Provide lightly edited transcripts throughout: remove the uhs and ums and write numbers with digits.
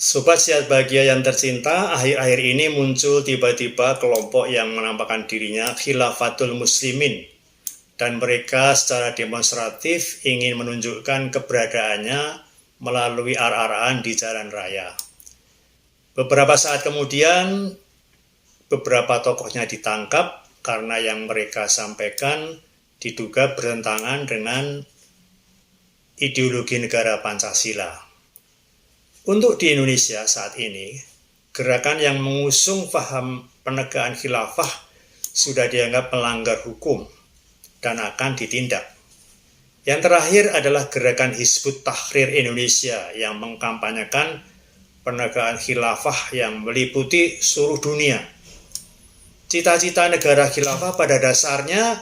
Sobat Sihat Bahagia yang tercinta, akhir-akhir ini muncul tiba-tiba kelompok yang menampakkan dirinya Khilafatul Muslimin, dan mereka secara demonstratif ingin menunjukkan keberadaannya melalui ar-araan di jalan raya. Beberapa saat kemudian, beberapa tokohnya ditangkap karena yang mereka sampaikan diduga bertentangan dengan ideologi negara Pancasila. Untuk di Indonesia saat ini, gerakan yang mengusung paham penegakan khilafah sudah dianggap melanggar hukum dan akan ditindak. Yang terakhir adalah gerakan Hizbut Tahrir Indonesia yang mengkampanyekan penegakan khilafah yang meliputi seluruh dunia. Cita-cita negara khilafah pada dasarnya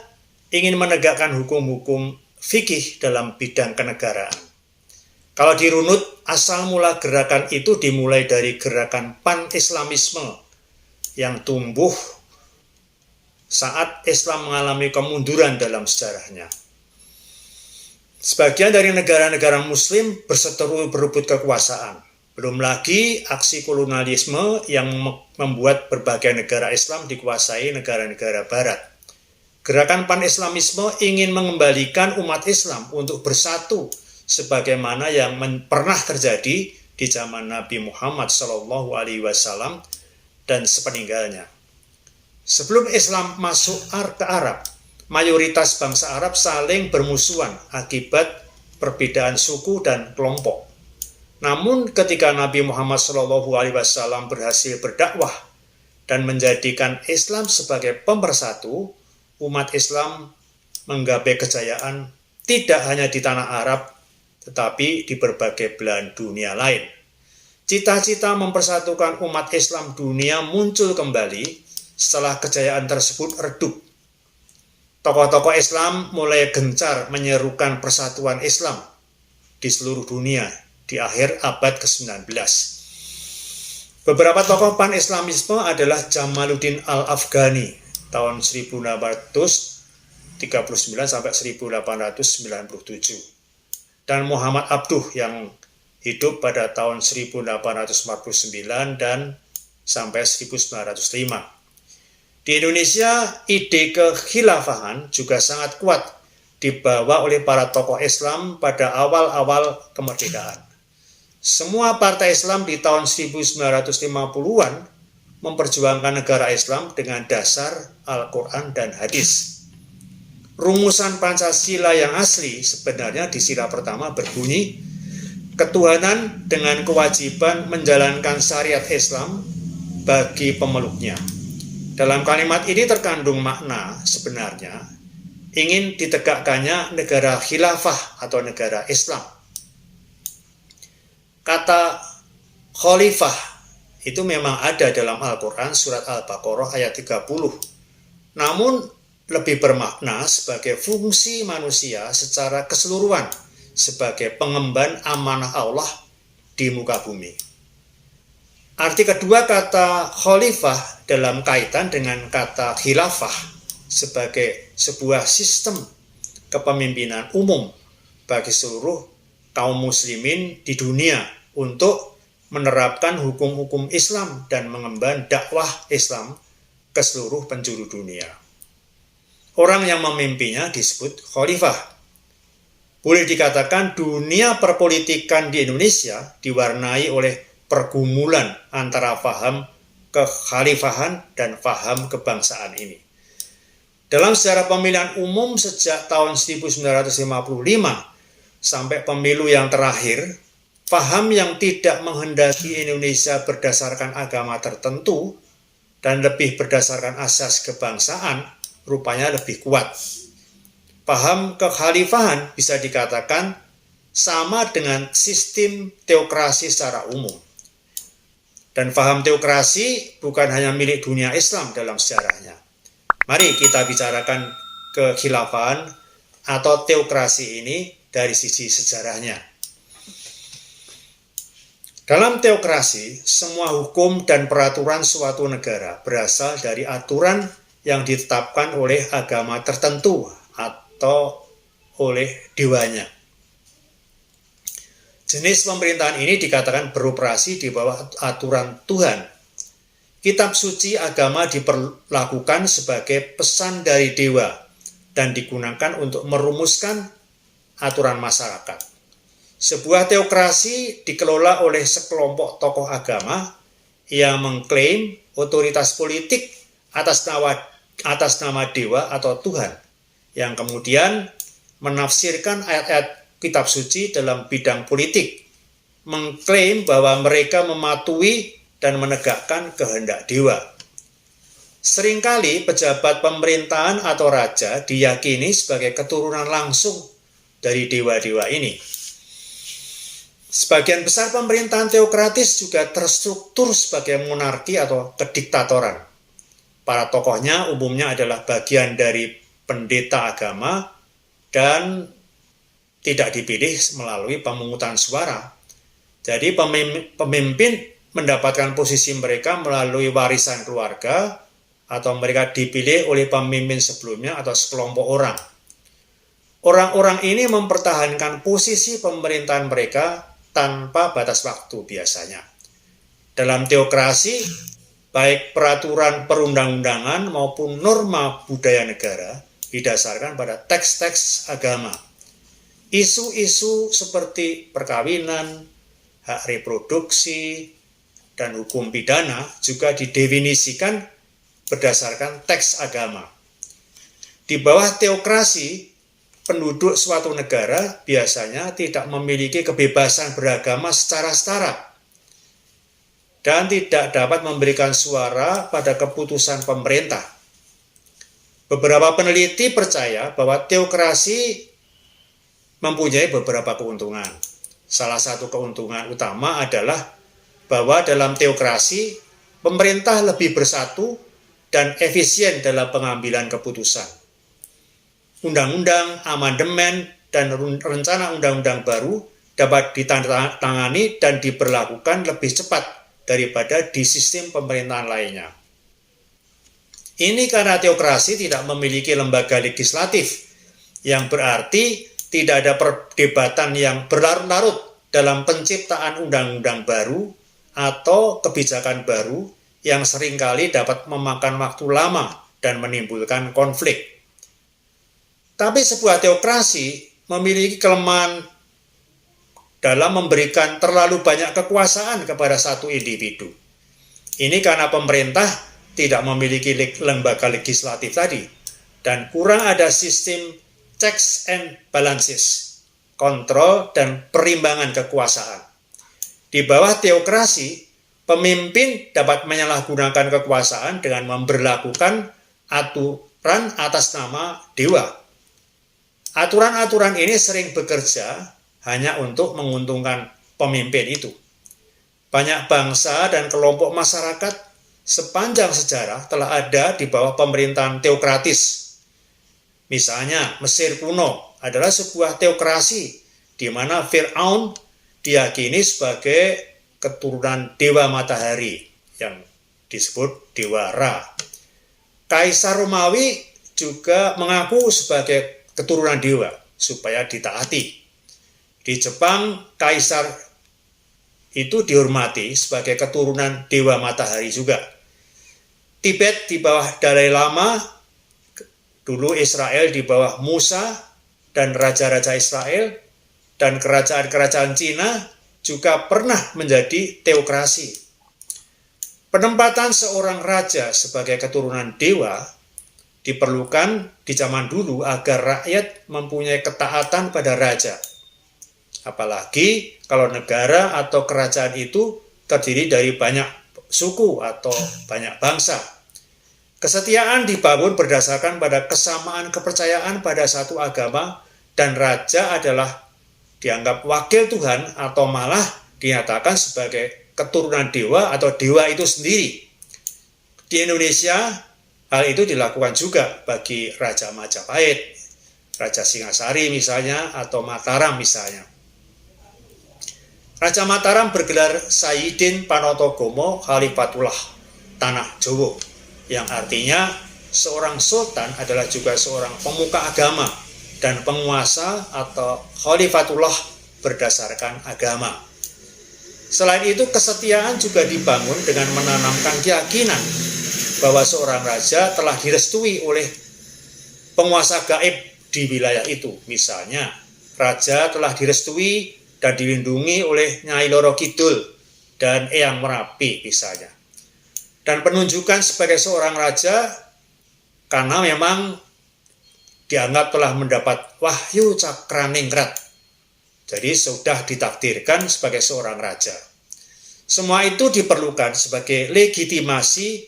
ingin menegakkan hukum-hukum fikih dalam bidang kenegaraan. Kalau dirunut, asal mula gerakan itu dimulai dari gerakan pan-islamisme yang tumbuh saat Islam mengalami kemunduran dalam sejarahnya. Sebagian dari negara-negara muslim berseteru berebut kekuasaan. Belum lagi aksi kolonialisme yang membuat berbagai negara Islam dikuasai negara-negara barat. Gerakan pan-islamisme ingin mengembalikan umat Islam untuk bersatu sebagaimana yang pernah terjadi di zaman Nabi Muhammad SAW dan sepeninggalnya. Sebelum Islam masuk ke Arab, mayoritas bangsa Arab saling bermusuhan akibat perbedaan suku dan kelompok. Namun ketika Nabi Muhammad SAW berhasil berdakwah dan menjadikan Islam sebagai pemersatu, umat Islam menggapai kejayaan tidak hanya di tanah Arab, tetapi di berbagai belahan dunia lain. Cita-cita mempersatukan umat Islam dunia muncul kembali setelah kejayaan tersebut redup. Tokoh-tokoh Islam mulai gencar menyerukan persatuan Islam di seluruh dunia di akhir abad ke-19. Beberapa tokoh pan-islamisme adalah Jamaluddin Al-Afghani tahun 1839 sampai 1897. Dan Muhammad Abduh yang hidup pada tahun 1849 dan sampai 1905. Di Indonesia, ide kekhilafahan juga sangat kuat dibawa oleh para tokoh Islam pada awal-awal kemerdekaan. Semua partai Islam di tahun 1950-an memperjuangkan negara Islam dengan dasar Al-Quran dan hadis. Rumusan Pancasila yang asli sebenarnya di sila pertama berbunyi, ketuhanan dengan kewajiban menjalankan syariat Islam bagi pemeluknya. Dalam kalimat ini terkandung makna sebenarnya ingin ditegakkannya negara khilafah atau negara Islam. Kata khalifah itu memang ada dalam Al-Quran surat Al-Baqarah ayat 30. Namun lebih bermakna sebagai fungsi manusia secara keseluruhan, sebagai pengemban amanah Allah di muka bumi. Arti kedua kata khalifah dalam kaitan dengan kata khilafah sebagai sebuah sistem kepemimpinan umum bagi seluruh kaum muslimin di dunia untuk menerapkan hukum-hukum Islam dan mengemban dakwah Islam ke seluruh penjuru dunia. Orang yang memimpinnya disebut khalifah. Boleh dikatakan dunia perpolitikan di Indonesia diwarnai oleh pergumulan antara paham kekhalifahan dan paham kebangsaan ini. Dalam sejarah pemilihan umum sejak tahun 1955 sampai pemilu yang terakhir, paham yang tidak menghendaki Indonesia berdasarkan agama tertentu dan lebih berdasarkan asas kebangsaan rupanya lebih kuat. Paham kekhalifahan bisa dikatakan sama dengan sistem teokrasi secara umum. Dan paham teokrasi bukan hanya milik dunia Islam dalam sejarahnya. Mari kita bicarakan kekhilafahan atau teokrasi ini dari sisi sejarahnya. Dalam teokrasi, semua hukum dan peraturan suatu negara berasal dari aturan yang ditetapkan oleh agama tertentu atau oleh dewanya. Jenis pemerintahan ini dikatakan beroperasi di bawah aturan Tuhan. Kitab suci agama diperlakukan sebagai pesan dari dewa dan digunakan untuk merumuskan aturan masyarakat. Sebuah teokrasi dikelola oleh sekelompok tokoh agama yang mengklaim otoritas politik atas nama dewa atau Tuhan, yang kemudian menafsirkan ayat-ayat kitab suci dalam bidang politik, mengklaim bahwa mereka mematuhi dan menegakkan kehendak dewa. Seringkali pejabat pemerintahan atau raja diyakini sebagai keturunan langsung dari dewa-dewa ini. Sebagian besar pemerintahan teokratis juga terstruktur sebagai monarki atau kediktatoran. Para tokohnya umumnya adalah bagian dari pendeta agama dan tidak dipilih melalui pemungutan suara. Jadi pemimpin mendapatkan posisi mereka melalui warisan keluarga atau mereka dipilih oleh pemimpin sebelumnya atau sekelompok orang. Orang-orang ini mempertahankan posisi pemerintahan mereka tanpa batas waktu biasanya. Dalam teokrasi, baik peraturan perundang-undangan maupun norma budaya negara didasarkan pada teks-teks agama. Isu-isu seperti perkawinan, hak reproduksi, dan hukum pidana juga didefinisikan berdasarkan teks agama. Di bawah teokrasi, penduduk suatu negara biasanya tidak memiliki kebebasan beragama secara setara dan tidak dapat memberikan suara pada keputusan pemerintah. Beberapa peneliti percaya bahwa teokrasi mempunyai beberapa keuntungan. Salah satu keuntungan utama adalah bahwa dalam teokrasi, pemerintah lebih bersatu dan efisien dalam pengambilan keputusan. Undang-undang, amandemen, dan rencana undang-undang baru dapat ditandatangani dan diberlakukan lebih cepat daripada di sistem pemerintahan lainnya. Ini karena teokrasi tidak memiliki lembaga legislatif, yang berarti tidak ada perdebatan yang berlarut-larut dalam penciptaan undang-undang baru atau kebijakan baru yang seringkali dapat memakan waktu lama dan menimbulkan konflik. Tapi sebuah teokrasi memiliki kelemahan dalam memberikan terlalu banyak kekuasaan kepada satu individu. Ini karena pemerintah tidak memiliki lembaga legislatif tadi dan kurang ada sistem checks and balances, kontrol dan perimbangan kekuasaan. Di bawah teokrasi, pemimpin dapat menyalahgunakan kekuasaan dengan memberlakukan aturan atas nama dewa. Aturan-aturan ini sering bekerja hanya untuk menguntungkan pemimpin itu. Banyak bangsa dan kelompok masyarakat sepanjang sejarah telah ada di bawah pemerintahan teokratis. Misalnya, Mesir kuno adalah sebuah teokrasi di mana Fir'aun diyakini sebagai keturunan dewa matahari yang disebut dewa Ra. Kaisar Romawi juga mengaku sebagai keturunan dewa supaya ditaati. Di Jepang, kaisar itu dihormati sebagai keturunan dewa matahari juga. Tibet di bawah Dalai Lama, dulu Israel di bawah Musa dan raja-raja Israel, dan kerajaan-kerajaan Cina juga pernah menjadi teokrasi. Penempatan seorang raja sebagai keturunan dewa diperlukan di zaman dulu agar rakyat mempunyai ketaatan pada raja. Apalagi kalau negara atau kerajaan itu terdiri dari banyak suku atau banyak bangsa. Kesetiaan dibangun berdasarkan pada kesamaan kepercayaan pada satu agama dan raja adalah dianggap wakil Tuhan atau malah dinyatakan sebagai keturunan dewa atau dewa itu sendiri. Di Indonesia, hal itu dilakukan juga bagi Raja Majapahit, Raja Singasari misalnya, atau Mataram misalnya. Raja Mataram bergelar Sayyidin Panotogomo Khalifatullah Tanah Jowo, yang artinya seorang sultan adalah juga seorang pemuka agama dan penguasa atau khalifatullah berdasarkan agama. Selain itu, kesetiaan juga dibangun dengan menanamkan keyakinan bahwa seorang raja telah direstui oleh penguasa gaib di wilayah itu. Misalnya, raja telah direstui dan dilindungi oleh Nyai Loro Kidul dan Eyang Merapi misalnya. Dan penunjukan sebagai seorang raja karena memang dianggap telah mendapat wahyu cakraningrat. Jadi sudah ditakdirkan sebagai seorang raja. Semua itu diperlukan sebagai legitimasi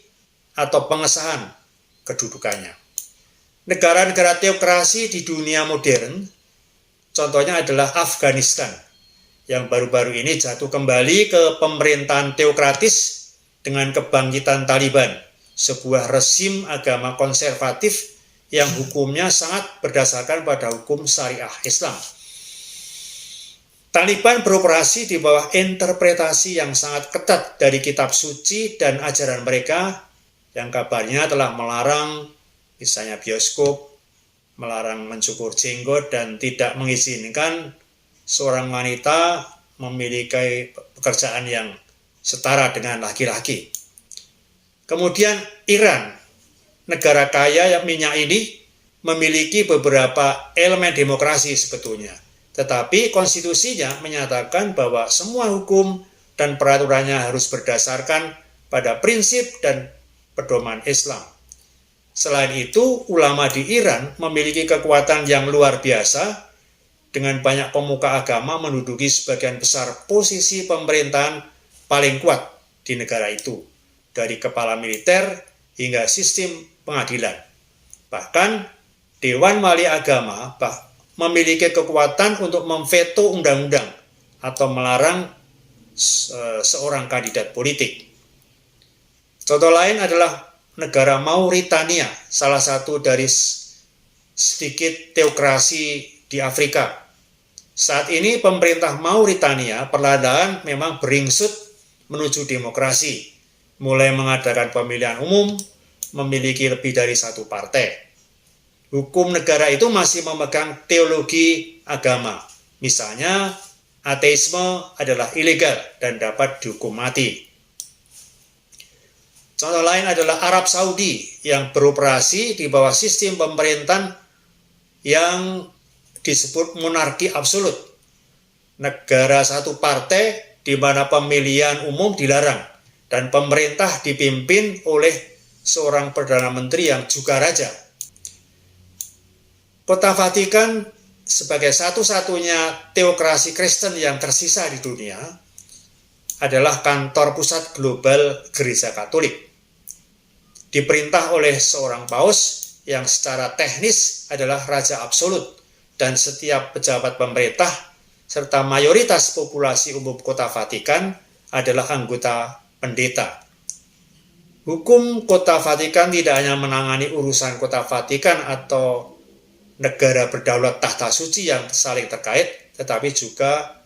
atau pengesahan kedudukannya. Negara-negara teokrasi di dunia modern, contohnya adalah Afghanistan, yang baru-baru ini jatuh kembali ke pemerintahan teokratis dengan kebangkitan Taliban, sebuah rezim agama konservatif yang hukumnya sangat berdasarkan pada hukum syariah Islam. Taliban beroperasi di bawah interpretasi yang sangat ketat dari kitab suci dan ajaran mereka yang kabarnya telah melarang misalnya bioskop, melarang mencukur jenggot, dan tidak mengizinkan seorang wanita memiliki pekerjaan yang setara dengan laki-laki. Kemudian Iran, negara kaya yang minyak ini, memiliki beberapa elemen demokrasi sebetulnya. Tetapi konstitusinya menyatakan bahwa semua hukum dan peraturannya harus berdasarkan pada prinsip dan pedoman Islam. Selain itu, ulama di Iran memiliki kekuatan yang luar biasa dengan banyak pemuka agama menduduki sebagian besar posisi pemerintahan paling kuat di negara itu, dari kepala militer hingga sistem pengadilan. Bahkan Dewan Wali Agama memiliki kekuatan untuk memveto undang-undang atau melarang seorang kandidat politik. Contoh lain adalah negara Mauritania, salah satu dari sedikit teokrasi di Afrika. Saat ini pemerintah Mauritania perlahan memang beringsut menuju demokrasi, mulai mengadakan pemilihan umum, memiliki lebih dari satu partai. Hukum negara itu masih memegang teologi agama. Misalnya, ateisme adalah ilegal dan dapat dihukum mati. Contoh lain adalah Arab Saudi yang beroperasi di bawah sistem pemerintahan yang disebut monarki absolut. Negara satu partai di mana pemilihan umum dilarang dan pemerintah dipimpin oleh seorang Perdana Menteri yang juga raja. Kota Vatikan sebagai satu-satunya teokrasi Kristen yang tersisa di dunia adalah kantor pusat global Gereja Katolik. Diperintah oleh seorang paus yang secara teknis adalah raja absolut, dan setiap pejabat pemerintah serta mayoritas populasi umum Kota Vatikan adalah anggota pendeta. Hukum Kota Vatikan tidak hanya menangani urusan Kota Vatikan atau negara berdaulat tahta suci yang saling terkait, tetapi juga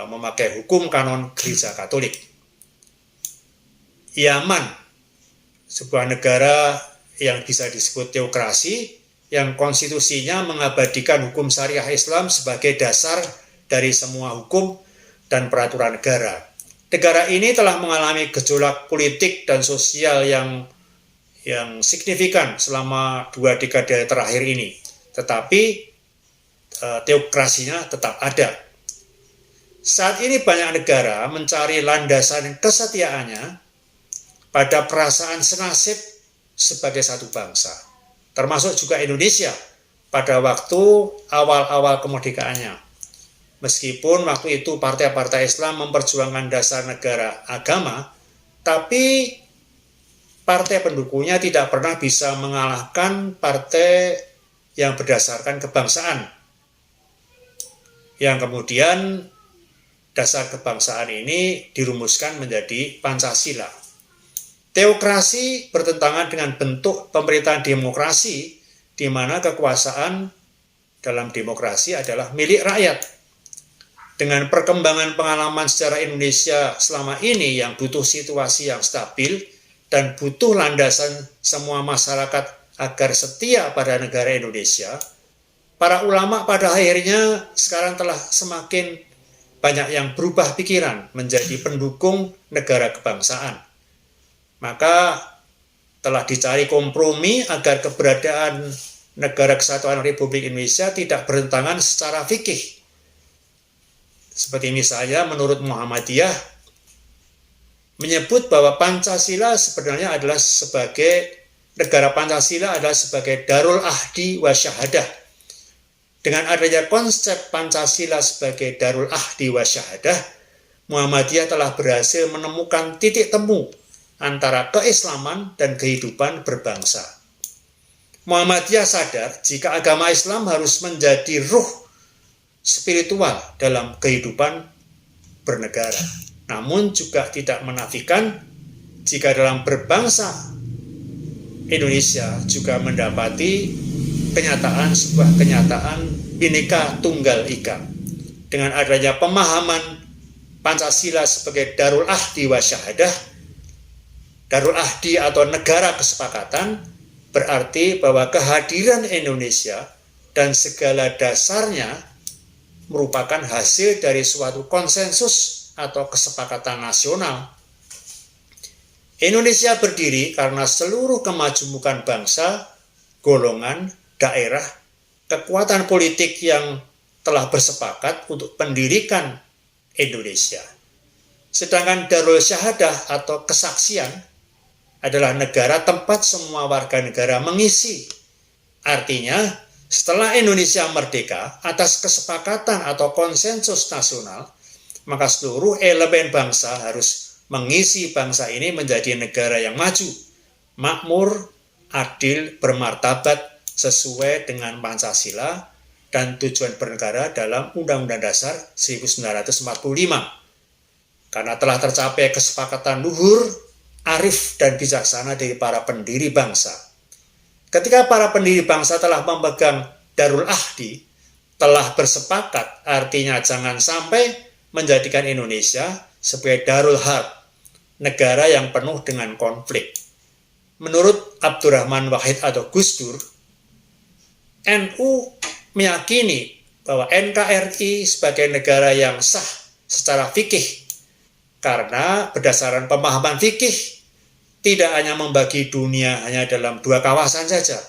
memakai hukum kanon Gereja Katolik. Yaman, sebuah negara yang bisa disebut teokrasi, yang konstitusinya mengabadikan hukum syariah Islam sebagai dasar dari semua hukum dan peraturan negara. Negara ini telah mengalami gejolak politik dan sosial yang signifikan selama 2 dekade terakhir ini. Tetapi teokrasinya tetap ada. Saat ini banyak negara mencari landasan kesetiaannya pada perasaan senasib sebagai satu bangsa, termasuk juga Indonesia pada waktu awal-awal kemerdekaannya. Meskipun waktu itu partai-partai Islam memperjuangkan dasar negara agama, tapi partai pendukungnya tidak pernah bisa mengalahkan partai yang berdasarkan kebangsaan, yang kemudian dasar kebangsaan ini dirumuskan menjadi Pancasila. Teokrasi bertentangan dengan bentuk pemerintahan demokrasi, di mana kekuasaan dalam demokrasi adalah milik rakyat. Dengan perkembangan pengalaman sejarah Indonesia selama ini yang butuh situasi yang stabil dan butuh landasan semua masyarakat agar setia pada negara Indonesia, para ulama pada akhirnya sekarang telah semakin banyak yang berubah pikiran menjadi pendukung negara kebangsaan. Maka telah dicari kompromi agar keberadaan Negara Kesatuan Republik Indonesia tidak bertentangan secara fikih. Seperti misalnya menurut Muhammadiyah menyebut bahwa Pancasila sebenarnya adalah sebagai negara Pancasila adalah sebagai Darul Ahdi wa Syahadah. Dengan adanya konsep Pancasila sebagai Darul Ahdi wa Syahadah, Muhammadiyah telah berhasil menemukan titik temu antara keislaman dan kehidupan berbangsa. Muhammadiyah sadar jika agama Islam harus menjadi ruh spiritual dalam kehidupan bernegara. Namun juga tidak menafikan jika dalam berbangsa Indonesia juga mendapati sebuah kenyataan Bhinneka Tunggal Ika. Dengan adanya pemahaman Pancasila sebagai Darul Ahdi wa Syahadah, Darul Ahdi atau negara kesepakatan berarti bahwa kehadiran Indonesia dan segala dasarnya merupakan hasil dari suatu konsensus atau kesepakatan nasional. Indonesia berdiri karena seluruh kemajemukan bangsa, golongan, daerah, kekuatan politik yang telah bersepakat untuk pendirikan Indonesia. Sedangkan Darul Syahadah atau kesaksian adalah negara tempat semua warga negara mengisi. Artinya, setelah Indonesia merdeka atas kesepakatan atau konsensus nasional, maka seluruh elemen bangsa harus mengisi bangsa ini menjadi negara yang maju, makmur, adil, bermartabat, sesuai dengan Pancasila dan tujuan bernegara dalam Undang-Undang Dasar 1945. Karena telah tercapai kesepakatan luhur, arif, dan bijaksana dari para pendiri bangsa. Ketika para pendiri bangsa telah memegang Darul Ahdi, telah bersepakat, artinya jangan sampai menjadikan Indonesia sebagai Darul Harb, negara yang penuh dengan konflik. Menurut Abdurrahman Wahid atau Gus Dur, NU meyakini bahwa NKRI sebagai negara yang sah secara fikih karena berdasarkan pemahaman fikih tidak hanya membagi dunia hanya dalam dua kawasan saja.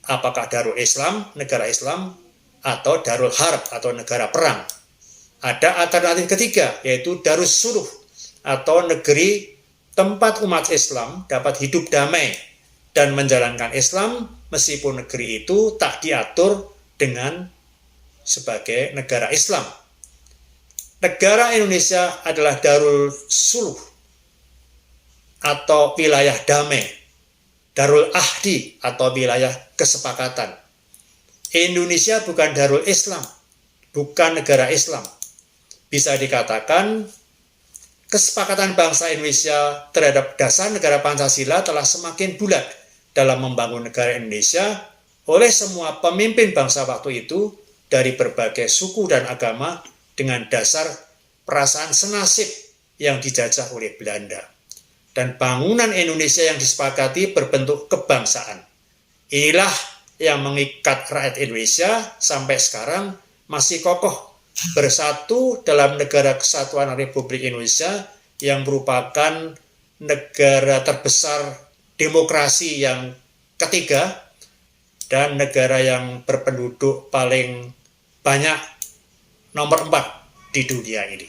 Apakah Darul Islam, negara Islam, atau Darul Harb atau negara perang. Ada alternatif ketiga yaitu Darus Suluh atau negeri tempat umat Islam dapat hidup damai dan menjalankan Islam meskipun negeri itu tak diatur dengan sebagai negara Islam. Negara Indonesia adalah Darul Suluh atau wilayah damai, Darul Ahdi atau wilayah kesepakatan. Indonesia bukan Darul Islam, bukan negara Islam. Bisa dikatakan kesepakatan bangsa Indonesia terhadap dasar negara Pancasila telah semakin bulat dalam membangun negara Indonesia oleh semua pemimpin bangsa waktu itu dari berbagai suku dan agama dengan dasar perasaan senasib yang dijajah oleh Belanda. Dan bangunan Indonesia yang disepakati berbentuk kebangsaan. Inilah yang mengikat rakyat Indonesia sampai sekarang masih kokoh bersatu dalam Negara Kesatuan Republik Indonesia yang merupakan negara terbesar demokrasi yang ketiga dan negara yang berpenduduk paling banyak nomor 4 di dunia ini.